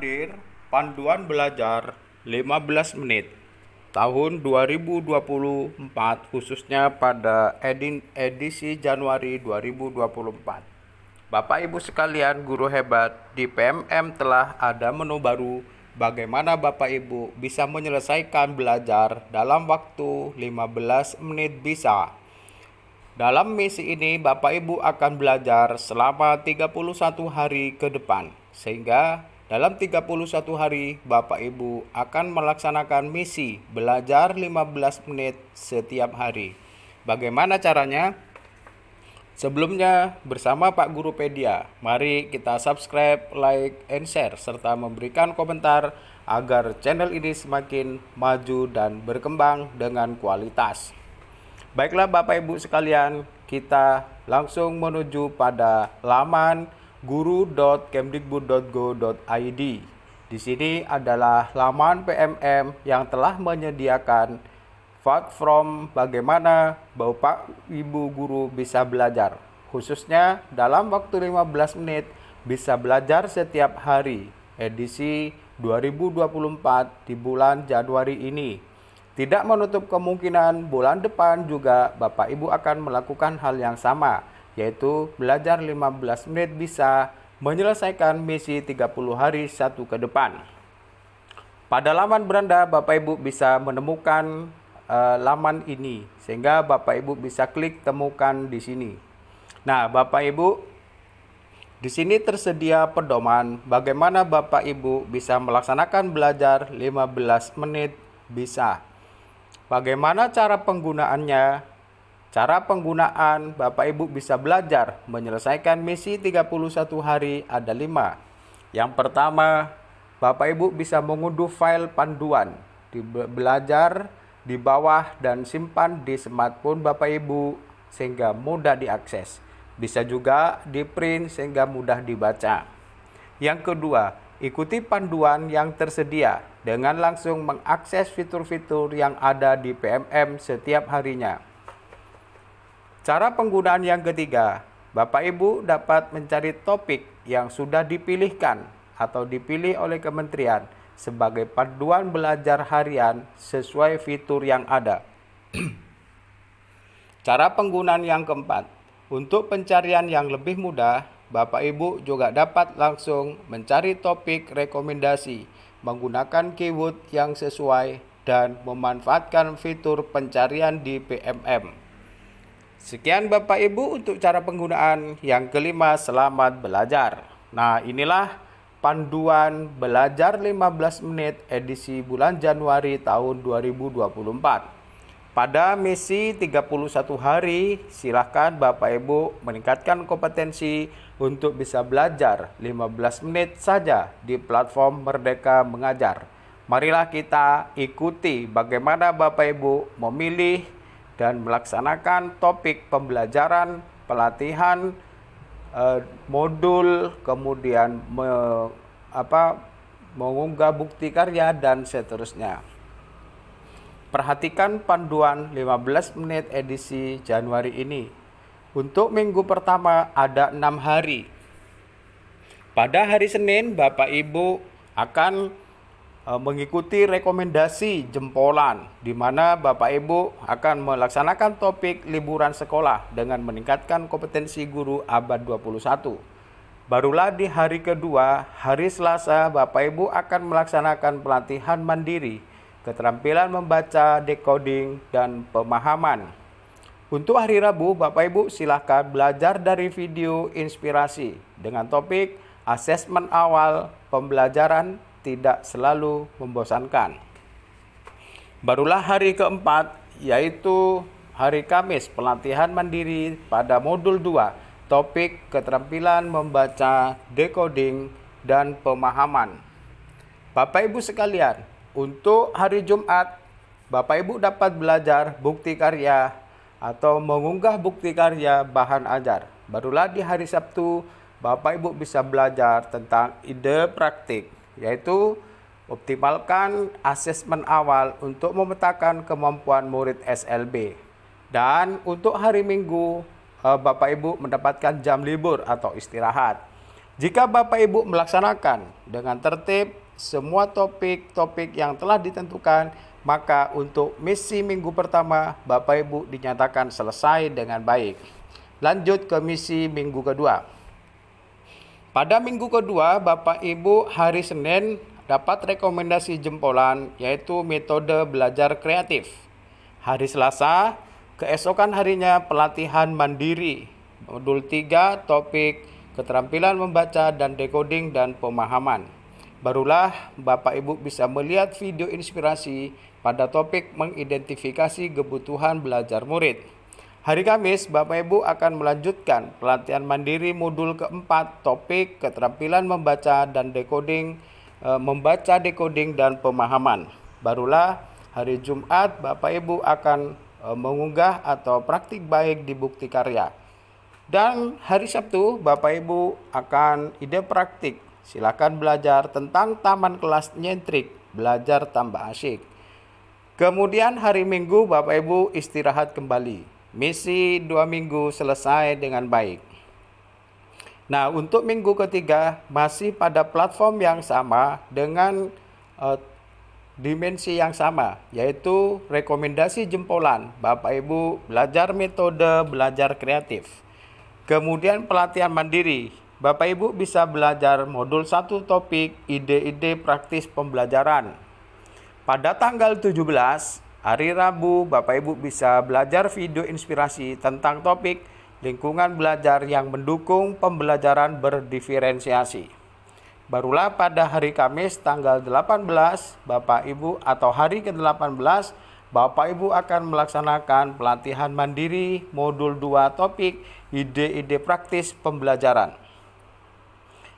hadir panduan belajar 15 menit tahun 2024 khususnya pada edisi Januari 2024. Bapak Ibu sekalian, guru hebat, di PMM telah ada menu baru bagaimana Bapak Ibu bisa menyelesaikan belajar dalam waktu 15 menit bisa. Dalam misi ini Bapak Ibu akan belajar selama 31 hari ke depan, sehingga dalam 31 hari Bapak Ibu akan melaksanakan misi belajar 15 menit setiap hari. Bagaimana caranya? Sebelumnya bersama Pak Guru Pedia, mari kita subscribe, like, and share, serta memberikan komentar agar channel ini semakin maju dan berkembang dengan kualitas. Baiklah Bapak Ibu sekalian, kita langsung menuju pada laman guru.kemdikbud.go.id. Di sini adalah laman PMM yang telah menyediakan platform bagaimana Bapak Ibu guru bisa belajar. Khususnya dalam waktu 15 menit bisa belajar setiap hari, edisi 2024 di bulan Januari ini. Tidak menutup kemungkinan bulan depan juga Bapak Ibu akan melakukan hal yang sama, yaitu belajar 15 menit bisa menyelesaikan misi 30 hari satu ke depan. Pada laman beranda Bapak Ibu bisa menemukan laman ini, sehingga Bapak Ibu bisa klik temukan di sini. Nah, Bapak Ibu, di sini tersedia pedoman bagaimana Bapak Ibu bisa melaksanakan belajar 15 menit bisa. Bagaimana cara penggunaannya? Cara penggunaan Bapak Ibu bisa belajar menyelesaikan misi 31 hari ada 5. Yang pertama, Bapak Ibu bisa mengunduh file panduan di belajar di bawah dan simpan di smartphone Bapak Ibu sehingga mudah diakses. Bisa juga di print sehingga mudah dibaca. Yang kedua, ikuti panduan yang tersedia dengan langsung mengakses fitur-fitur yang ada di PMM setiap harinya. Cara penggunaan yang ketiga, Bapak Ibu dapat mencari topik yang sudah dipilihkan atau dipilih oleh kementerian sebagai panduan belajar harian sesuai fitur yang ada. Cara penggunaan yang keempat, untuk pencarian yang lebih mudah, Bapak Ibu juga dapat langsung mencari topik rekomendasi menggunakan keyword yang sesuai dan memanfaatkan fitur pencarian di PMM. Sekian Bapak Ibu untuk cara penggunaan. Yang kelima, selamat belajar. Nah, inilah panduan belajar 15 menit edisi bulan Januari tahun 2024. Pada misi 31 hari, silakan Bapak Ibu meningkatkan kompetensi untuk bisa belajar 15 menit saja di platform Merdeka Mengajar. Marilah kita ikuti bagaimana Bapak Ibu memilih dan melaksanakan topik pembelajaran, pelatihan, modul, kemudian mengunggah bukti karya, dan seterusnya. Perhatikan panduan 15 menit edisi Januari ini. Untuk minggu pertama ada 6 hari. Pada hari Senin, Bapak Ibu akan mengikuti rekomendasi jempolan, di mana Bapak Ibu akan melaksanakan topik liburan sekolah dengan meningkatkan kompetensi guru abad 21. Barulah di hari kedua, hari Selasa, Bapak Ibu akan melaksanakan pelatihan mandiri, keterampilan membaca, decoding, dan pemahaman. Untuk hari Rabu, Bapak Ibu silahkan belajar dari video inspirasi dengan topik asesmen awal pembelajaran tidak selalu membosankan. Barulah hari keempat, yaitu hari Kamis, pelatihan mandiri pada modul 2, topik keterampilan membaca, decoding, dan pemahaman. Bapak Ibu sekalian, untuk hari Jumat, Bapak Ibu dapat belajar bukti karya atau mengunggah bukti karya bahan ajar. Barulah di hari Sabtu, Bapak Ibu bisa belajar tentang ide praktik, yaitu optimalkan asesmen awal untuk memetakan kemampuan murid SLB. Dan untuk hari Minggu, Bapak Ibu mendapatkan jam libur atau istirahat. Jika Bapak Ibu melaksanakan dengan tertib semua topik-topik yang telah ditentukan, maka untuk misi minggu pertama Bapak Ibu dinyatakan selesai dengan baik. Lanjut ke misi minggu kedua. Pada minggu kedua, Bapak Ibu hari Senin dapat rekomendasi jempolan, yaitu metode belajar kreatif. Hari Selasa, keesokan harinya pelatihan mandiri. Modul 3, topik keterampilan membaca dan decoding dan pemahaman. Barulah Bapak Ibu bisa melihat video inspirasi pada topik mengidentifikasi kebutuhan belajar murid. Hari Kamis, Bapak Ibu akan melanjutkan pelatihan mandiri modul keempat, topik keterampilan membaca dan decoding, membaca, decoding, dan pemahaman. Barulah hari Jumat, Bapak Ibu akan mengunggah atau praktik baik di bukti karya. Dan hari Sabtu, Bapak Ibu akan ide praktik. Silakan belajar tentang taman kelas nyentrik, belajar tambah asyik. Kemudian hari Minggu, Bapak Ibu istirahat kembali. Misi 2 minggu selesai dengan baik. Nah, untuk minggu ketiga masih pada platform yang sama dengan dimensi yang sama, yaitu rekomendasi jempolan. Bapak Ibu belajar metode belajar kreatif. Kemudian pelatihan mandiri. Bapak Ibu bisa belajar modul 1 topik ide-ide praktis pembelajaran. Pada tanggal 17 hari Rabu, Bapak Ibu bisa belajar video inspirasi tentang topik lingkungan belajar yang mendukung pembelajaran berdiferensiasi. Barulah pada hari Kamis tanggal 18 Bapak Ibu atau hari ke-18 Bapak Ibu akan melaksanakan pelatihan mandiri modul 2 topik ide-ide praktis pembelajaran.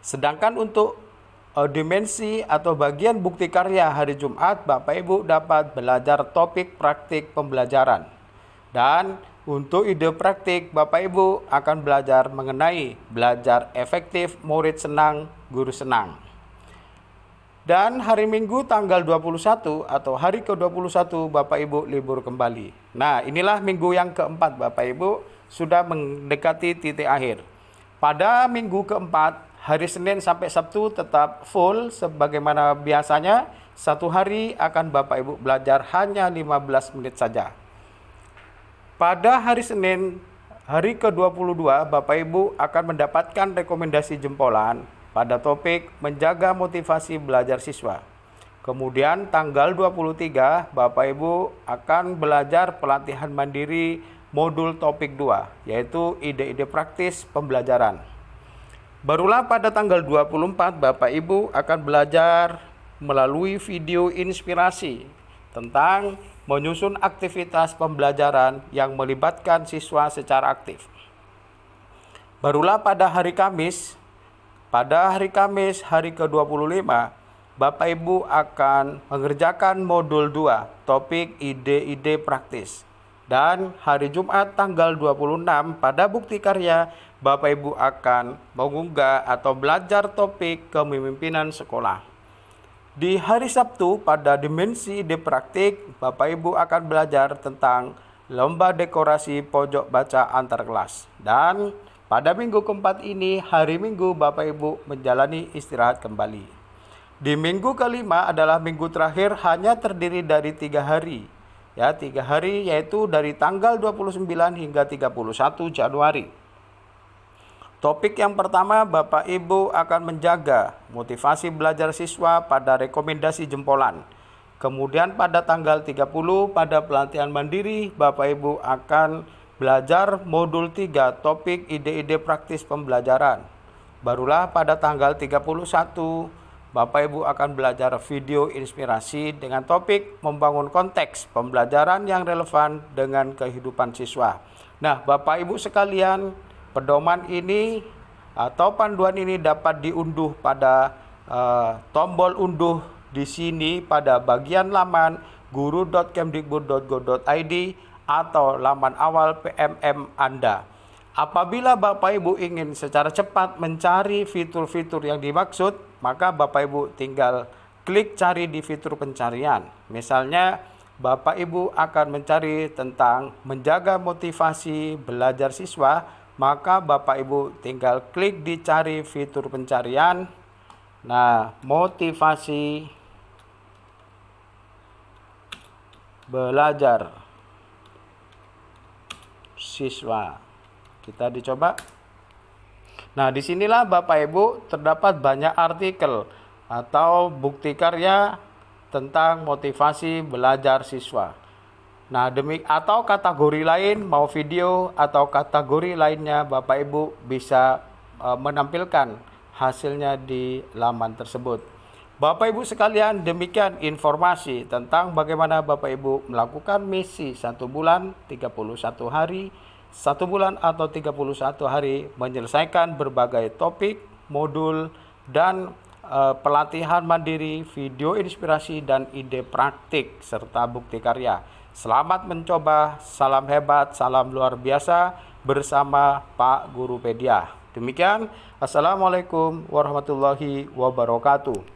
Sedangkan untuk dimensi atau bagian bukti karya hari Jumat, Bapak Ibu dapat belajar topik praktik pembelajaran. Dan untuk ide praktik, Bapak Ibu akan belajar mengenai belajar efektif, murid senang, guru senang. Dan hari Minggu tanggal 21 atau hari ke-21 Bapak Ibu libur kembali. Nah, inilah minggu yang keempat Bapak Ibu sudah mendekati titik akhir. Pada minggu keempat, hari Senin sampai Sabtu tetap full sebagaimana biasanya. Satu hari akan Bapak Ibu belajar hanya 15 menit saja. Pada hari Senin, hari ke-22 Bapak Ibu akan mendapatkan rekomendasi jempolan pada topik menjaga motivasi belajar siswa. Kemudian tanggal 23 Bapak Ibu akan belajar pelatihan mandiri modul topik 2, yaitu ide-ide praktis pembelajaran. Barulah pada tanggal 24 Bapak Ibu akan belajar melalui video inspirasi tentang menyusun aktivitas pembelajaran yang melibatkan siswa secara aktif. Barulah pada hari Kamis, hari ke-25, Bapak Ibu akan mengerjakan modul 2, topik ide-ide praktis. Dan hari Jumat tanggal 26 pada bukti karya, Bapak Ibu akan mengunggah atau belajar topik kepemimpinan sekolah. Di hari Sabtu pada dimensi ide praktik, Bapak Ibu akan belajar tentang lomba dekorasi pojok baca antar kelas. Dan pada minggu keempat ini, hari Minggu, Bapak Ibu menjalani istirahat kembali. Di minggu kelima adalah minggu terakhir, hanya terdiri dari 3 hari. 3 hari yaitu dari tanggal 29 hingga 31 Januari. Topik yang pertama, Bapak Ibu akan menjaga motivasi belajar siswa pada rekomendasi jempolan. Kemudian pada tanggal 30 pada pelatihan mandiri, Bapak Ibu akan belajar modul 3 topik ide-ide praktis pembelajaran. Barulah pada tanggal 31 Bapak Ibu akan belajar video inspirasi dengan topik membangun konteks pembelajaran yang relevan dengan kehidupan siswa. Nah, Bapak Ibu sekalian, pedoman ini atau panduan ini dapat diunduh pada tombol unduh di sini pada bagian laman guru.kemdikbud.go.id atau laman awal PMM Anda. Apabila Bapak Ibu ingin secara cepat mencari fitur-fitur yang dimaksud, maka Bapak Ibu tinggal klik cari di fitur pencarian. Misalnya, Bapak Ibu akan mencari tentang menjaga motivasi belajar siswa, maka Bapak Ibu tinggal klik di cari fitur pencarian. Nah, motivasi belajar siswa. Kita dicoba. Nah, disinilah Bapak Ibu terdapat banyak artikel atau bukti karya tentang motivasi belajar siswa. Nah, atau kategori lain, mau video atau kategori lainnya, Bapak Ibu bisa menampilkan hasilnya di laman tersebut. Bapak Ibu sekalian, demikian informasi tentang bagaimana Bapak Ibu melakukan misi 1 bulan, 31 hari, 1 bulan atau 31 hari menyelesaikan berbagai topik, modul, dan pelatihan mandiri, video inspirasi dan ide praktik serta bukti karya. Selamat mencoba, salam hebat, salam luar biasa bersama Pak Gurupedia. Demikian, Assalamualaikum warahmatullahi wabarakatuh.